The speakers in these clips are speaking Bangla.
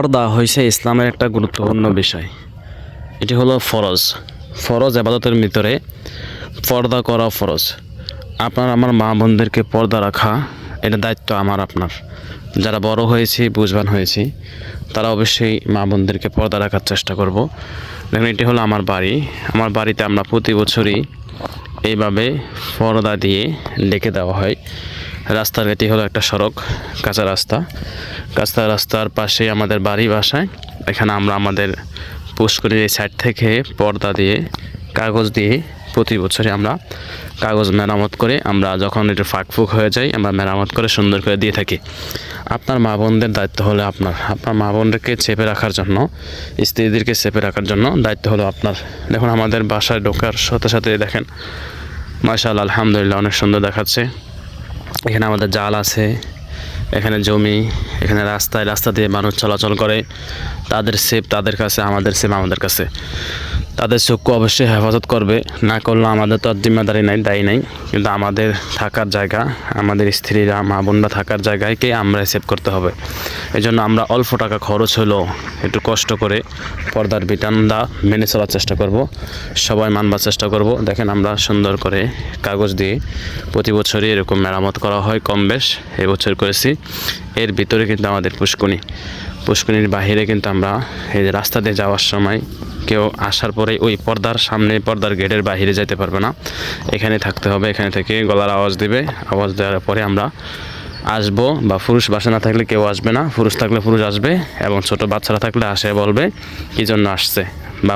পর্দা হয়েছে ইসলামের একটা গুরুত্বপূর্ণ বিষয়। এটি হলো ফরজ। ফরজ ইবাদতের ভিতরে পর্দা করা ফরজ। আপনার আমার মা বোনদেরকে পর্দা রাখা এটা দায়িত্ব আমার আপনার। যারা বড় হয়েছি বুঝবান হয়েছি তারা অবশ্যই মা বোনদেরকে পর্দা রাখার চেষ্টা করব। দেখুন এটি হলো আমার বাড়ি। আমার বাড়িতে আমরা প্রতি বছরই এইভাবে পর্দা দিয়ে ডেকে দেওয়া হয়। রাস্তার এটি হলো একটা সড়ক, কাঁচা রাস্তা। কাঁচা রাস্তার পাশে আমাদের বাড়ি বাসায়। এখানে আমরা আমাদের পুষ্করির এই সাইড থেকে পর্দা দিয়ে কাগজ দিয়ে প্রতি বছরই আমরা কাগজ মেরামত করে আমরা যখন একটু ফাঁকফুক হয়ে যায় আমরা মেরামত করে সুন্দর করে দিয়ে থাকি। আপনার মা বোনদের দায়িত্ব হলো আপনার মা বোনদেরকে চেপে রাখার জন্য, স্ত্রীদেরকে চেপে রাখার জন্য দায়িত্ব হলো আপনার। দেখুন আমাদের বাসায় ঢোকার সাথে সাথে দেখেন মাশাআল্লাহ আলহামদুলিল্লাহ অনেক সুন্দর দেখাচ্ছে। এখানে আমাদের জাল আছে, এখানে জমি, এখানে রাস্তা দিয়ে মানুষ চলাচল করে। তাদের সেফ তাদের কাছে, আমাদের সেফ আমাদের কাছে। তাদের চক্ষু অবশ্যই হেফাজত করবে, না করলে আমাদের তো আর জিম্মাদারি নাই, দায়ী নাই। কিন্তু আমাদের থাকার জায়গা, আমাদের স্ত্রীরা মা বোনরা থাকার জায়গাকে আমরা সেভ করতে হবে। এই জন্য আমরা অল্প টাকা খরচ হলেও একটু কষ্ট করে পর্দার বিধানটা মেনে চলার চেষ্টা করব, সবাই মানবার চেষ্টা করব। দেখেন আমরা সুন্দর করে কাগজ দিয়ে প্রতি বছরই এরকম মেরামত করা হয়, কম বেশ এবছর করেছি। এর ভিতরে কিন্তু আমাদের পুষ্করিণীর বাহিরে কিন্তু আমরা এই যে রাস্তা দিয়ে যাওয়ার সময় কেউ আসার পরে ওই পর্দার সামনে, পর্দার গেটের বাহিরে যেতে পারবে না, এখানে থাকতে হবে। এখানে থেকে গলার আওয়াজ দিবে, আওয়াজ দেওয়ার পরে আমরা আসবো। বা পুরুষ বাসা না থাকলে কেউ আসবে না, পুরুষ থাকলে পুরুষ আসবে, এবং ছোট বাচ্চারা থাকলে আসে বলবে কী জন্য আসছে, বা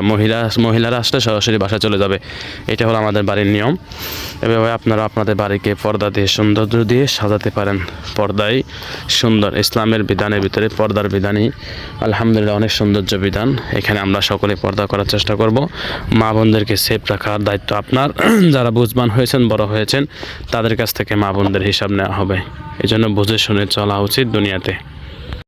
মহিলারা আসলে সরাসরি বাসায় চলে যাবে। এটা হলো আমাদের বাড়ির নিয়ম। এভাবে আপনারা আপনাদের বাড়িকে পর্দা দিয়ে সৌন্দর্য দিয়ে সাজাতে পারেন। পর্দাই সুন্দর, ইসলামের বিধানের ভিতরে পর্দার বিধানই আলহামদুলিল্লাহ অনেক সৌন্দর্য বিধান। এখানে আমরা সকলে পর্দা করার চেষ্টা করব। মা বোনদেরকে সেফ রাখার দায়িত্ব আপনার। যারা বুঝবান হয়েছেন, বড় হয়েছেন, তাদের কাছ থেকে মা বোনদের হিসাব নেওয়া হবে। এই জন্য বুঝে শুনে চলা উচিত দুনিয়াতে।